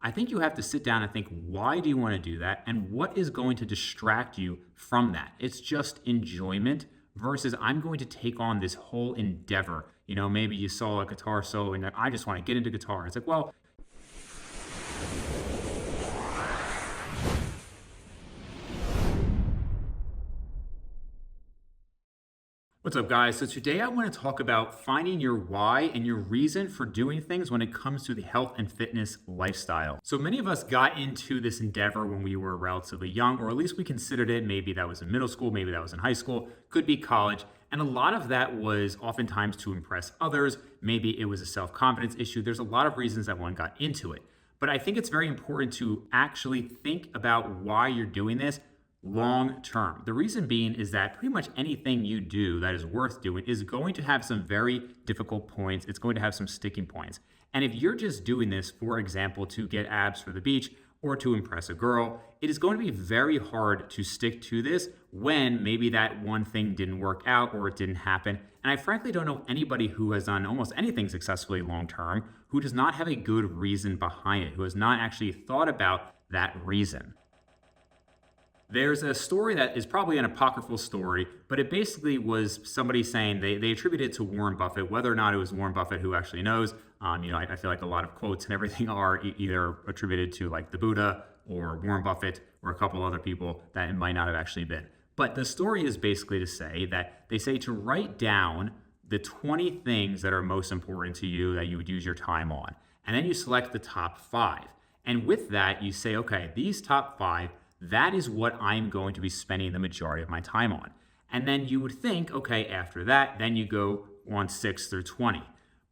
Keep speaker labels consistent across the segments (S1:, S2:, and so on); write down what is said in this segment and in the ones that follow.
S1: I think you have to sit down and think, why do you want to do that? And what is going to distract you from that? It's just enjoyment versus I'm going to take on this whole endeavor. Maybe you saw a guitar solo and you're like, I just want to get into guitar. It's like, well, what's up, guys? So today I want to talk about finding your why and your reason for doing things when it comes to the health and fitness lifestyle. So many of us got into this endeavor when we were relatively young, or at least we considered it. Maybe that was in middle school, maybe that was in high school, could be college. And a lot of that was oftentimes to impress others. Maybe it was a self-confidence issue. There's a lot of reasons that one got into it. But I think it's very important to actually think about why you're doing this long term. The reason being is that pretty much anything you do that is worth doing is going to have some very difficult points. It's going to have some sticking points. And if you're just doing this, for example, to get abs for the beach or to impress a girl, it is going to be very hard to stick to this when maybe that one thing didn't work out or it didn't happen. And I frankly don't know anybody who has done almost anything successfully long term who does not have a good reason behind it, who has not actually thought about that reason. There's a story that is probably an apocryphal story, but it basically was somebody saying they attributed it to Warren Buffett. Whether or not it was Warren Buffett, who actually knows? I feel like a lot of quotes and everything are either attributed to like the Buddha or Warren Buffett or a couple other people that it might not have actually been. But the story is basically to say that they say to write down the 20 things that are most important to you that you would use your time on. And then you select the top 5. And with that, you say, okay, these top 5, that is what I'm going to be spending the majority of my time on. And then you would think, okay, after that, then you go on 6 through 20.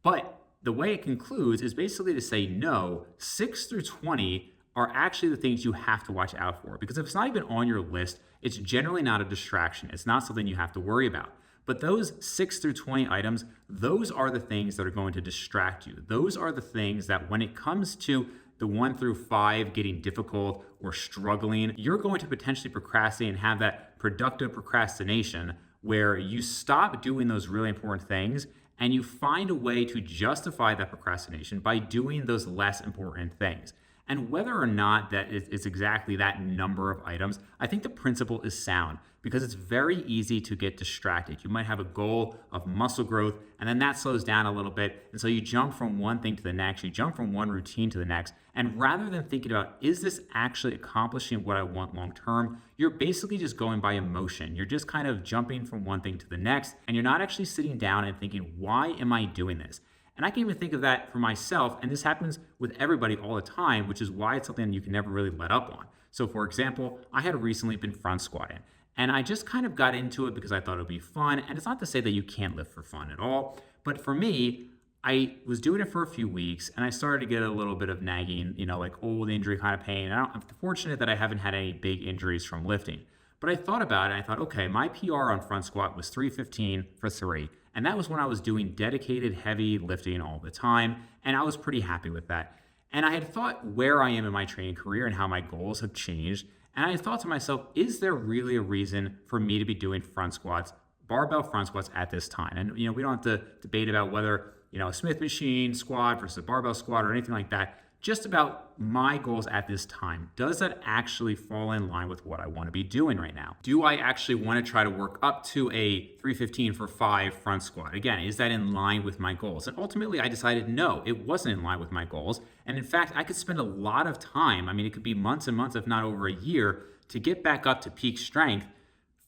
S1: But the way it concludes is basically to say, no, 6 through 20 are actually the things you have to watch out for. Because if it's not even on your list, it's generally not a distraction. It's not something you have to worry about. But those 6 through 20 items, those are the things that are going to distract you. Those are the things that when it comes to the 1 through 5 getting difficult or struggling, you're going to potentially procrastinate and have that productive procrastination where you stop doing those really important things and you find a way to justify that procrastination by doing those less important things. And whether or not that it's exactly that number of items, I think the principle is sound because it's very easy to get distracted. You might have a goal of muscle growth and then that slows down a little bit. And so you jump from one thing to the next, you jump from one routine to the next. And rather than thinking about, is this actually accomplishing what I want long term, you're basically just going by emotion. You're just kind of jumping from one thing to the next and you're not actually sitting down and thinking, why am I doing this? And I can even think of that for myself, and this happens with everybody all the time, which is why it's something you can never really let up on. So for example, I had recently been front squatting, and I just kind of got into it because I thought it would be fun. And it's not to say that you can't lift for fun at all, but for me, I was doing it for a few weeks, and I started to get a little bit of nagging, like old injury kind of pain. And I'm fortunate that I haven't had any big injuries from lifting. But I thought about it, and I thought, okay, my PR on front squat was 315 for 3. And that was when I was doing dedicated heavy lifting all the time. And I was pretty happy with that. And I had thought where I am in my training career and how my goals have changed. And I thought to myself, is there really a reason for me to be doing front squats, barbell front squats at this time? And, we don't have to debate about whether, a Smith machine squat versus a barbell squat or anything like that. Just about my goals at this time. Does that actually fall in line with what I want to be doing right now? Do I actually want to try to work up to a 315 for 5 front squat? Again, is that in line with my goals? And ultimately, I decided no, it wasn't in line with my goals. And in fact, I could spend a lot of time, it could be months and months, if not over a year, to get back up to peak strength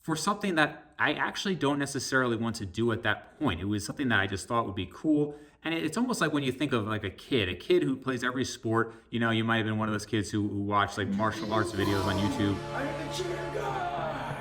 S1: for something that I actually don't necessarily want to do at that point. It was something that I just thought would be cool. And it's almost like when you think of like a kid who plays every sport. You might have been one of those kids who watched like martial arts videos on YouTube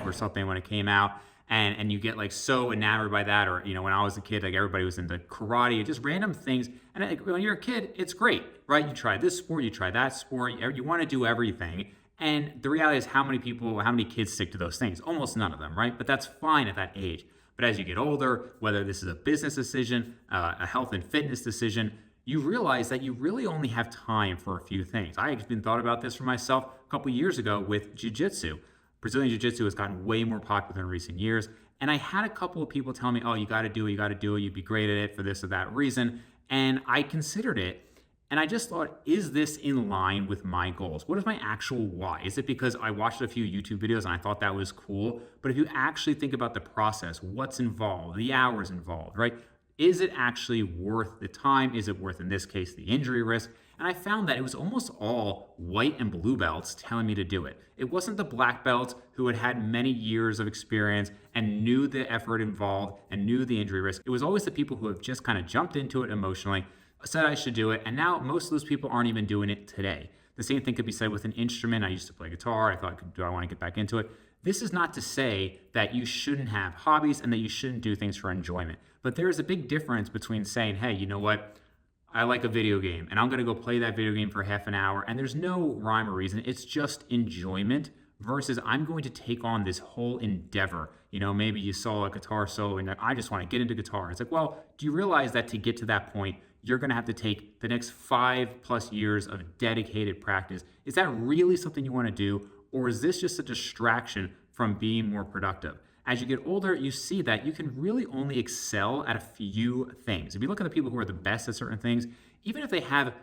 S1: or something when it came out. And you get like so enamored by that. Or, when I was a kid, like everybody was into karate, just random things. And when you're a kid, it's great, right? You try this sport, you try that sport, you want to do everything. And the reality is how many kids stick to those things? Almost none of them, right? But that's fine at that age. But as you get older, whether this is a business decision, a health and fitness decision, you realize that you really only have time for a few things. I even thought about this for myself a couple years ago with jiu-jitsu. Brazilian jiu-jitsu has gotten way more popular in recent years. And I had a couple of people tell me, oh, you got to do it, you'd be great at it for this or that reason. And I considered it. And I just thought, is this in line with my goals? What is my actual why? Is it because I watched a few YouTube videos and I thought that was cool? But if you actually think about the process, what's involved, the hours involved, right? Is it actually worth the time? Is it worth, in this case, the injury risk? And I found that it was almost all white and blue belts telling me to do it. It wasn't the black belts who had had many years of experience and knew the effort involved and knew the injury risk. It was always the people who have just kind of jumped into it emotionally, said I should do it, and now most of those people aren't even doing it today. The same thing could be said with an instrument. I used to play guitar. I thought, do I want to get back into it? This is not to say that you shouldn't have hobbies and that you shouldn't do things for enjoyment. But there is a big difference between saying, hey, you know what? I like a video game and I'm going to go play that video game for half an hour and there's no rhyme or reason. It's just enjoyment versus I'm going to take on this whole endeavor. You know, maybe you saw a guitar solo and I just want to get into guitar. It's like, well, do you realize that to get to that point, you're going to have to take the next 5+ years of dedicated practice? Is that really something you want to do? Or is this just a distraction from being more productive? As you get older, you see that you can really only excel at a few things. If you look at the people who are the best at certain things, even if they have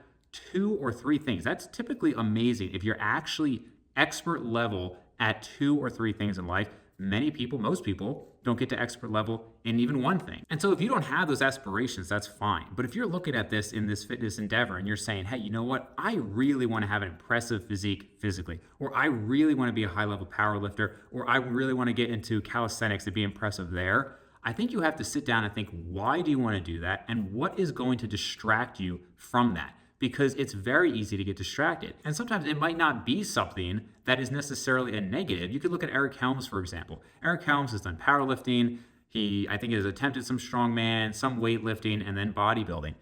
S1: 2 or 3 things, that's typically amazing. If you're actually expert level at 2 or 3 things in life, many people, most people, don't get to expert level in even one thing. And so if you don't have those aspirations, that's fine. But if you're looking at this in this fitness endeavor and you're saying, hey, you know what? I really want to have an impressive physique physically, or I really want to be a high level power lifter, or I really want to get into calisthenics to be impressive there. I think you have to sit down and think, why do you want to do that? And what is going to distract you from that? Because it's very easy to get distracted. And sometimes it might not be something that is necessarily a negative. You could look at Eric Helms, for example. Eric Helms has done powerlifting. I think, has attempted some strongman, some weightlifting, and then bodybuilding.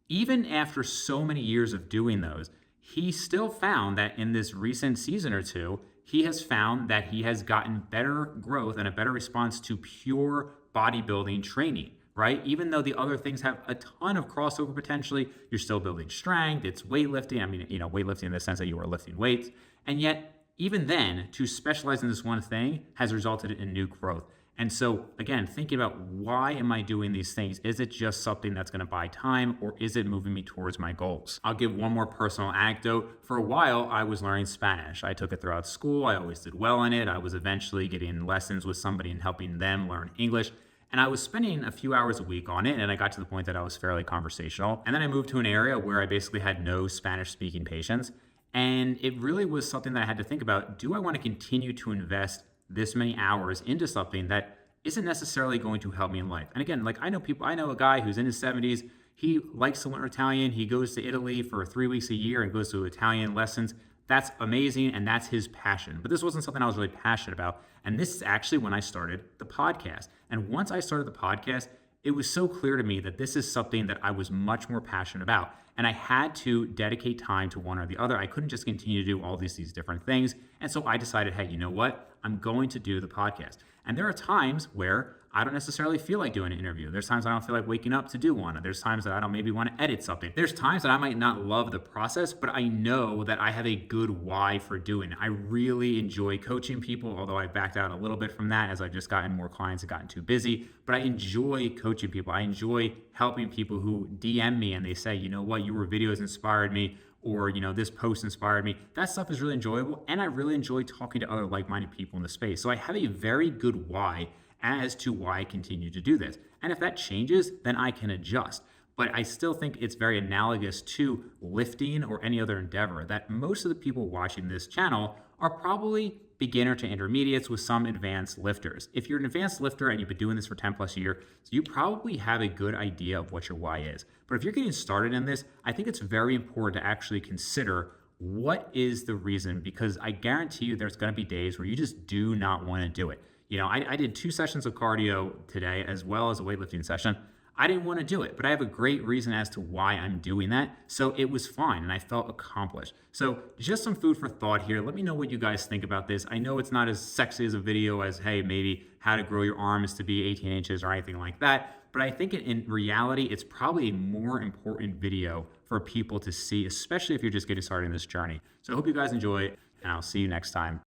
S1: Even after so many years of doing those, he still found that in this recent season or two, he has found that he has gotten better growth and a better response to pure bodybuilding training. Right? Even though the other things have a ton of crossover potentially, you're still building strength, it's weightlifting. I mean, you know, weightlifting in the sense that you are lifting weights. And yet, even then, to specialize in this one thing has resulted in new growth. And so, again, thinking about why am I doing these things? Is it just something that's going to buy time or is it moving me towards my goals? I'll give one more personal anecdote. For a while, I was learning Spanish. I took it throughout school. I always did well in it. I was eventually getting lessons with somebody and helping them learn English. And I was spending a few hours a week on it, and I got to the point that I was fairly conversational. And then I moved to an area where I basically had no Spanish-speaking patients. And it really was something that I had to think about. Do I want to continue to invest this many hours into something that isn't necessarily going to help me in life? And again, like I know a guy who's in his 70s. He likes to learn Italian. He goes to Italy for 3 weeks a year and goes to Italian lessons. That's amazing, and that's his passion. But this wasn't something I was really passionate about. And this is actually when I started the podcast. And once I started the podcast, it was so clear to me that this is something that I was much more passionate about. And I had to dedicate time to one or the other. I couldn't just continue to do all these different things. And so I decided, hey, you know what? I'm going to do the podcast. And there are times where I don't necessarily feel like doing an interview. There's times I don't feel like waking up to do one. There's times that I don't maybe want to edit something. There's times that I might not love the process, but I know that I have a good why for doing it. I really enjoy coaching people, although I backed out a little bit from that as I've just gotten more clients and gotten too busy. But I enjoy coaching people. I enjoy helping people who DM me and they say, you know what, your videos inspired me, or, you know, this post inspired me. That stuff is really enjoyable. And I really enjoy talking to other like-minded people in the space. So I have a very good why as to why I continue to do this. And if that changes, then I can adjust. But I still think it's very analogous to lifting or any other endeavor that most of the people watching this channel are probably beginner to intermediates with some advanced lifters. If you're an advanced lifter and you've been doing this for 10+ years, you probably have a good idea of what your why is. But if you're getting started in this, I think it's very important to actually consider what is the reason, because I guarantee you there's going to be days where you just do not want to do it. You know, I did 2 sessions of cardio today as well as a weightlifting session. I didn't want to do it, but I have a great reason as to why I'm doing that. So it was fine and I felt accomplished. So just some food for thought here. Let me know what you guys think about this. I know it's not as sexy as a video as, hey, maybe how to grow your arms to be 18 inches or anything like that. But I think in reality, it's probably a more important video for people to see, especially if you're just getting started in this journey. So I hope you guys enjoy it, and I'll see you next time.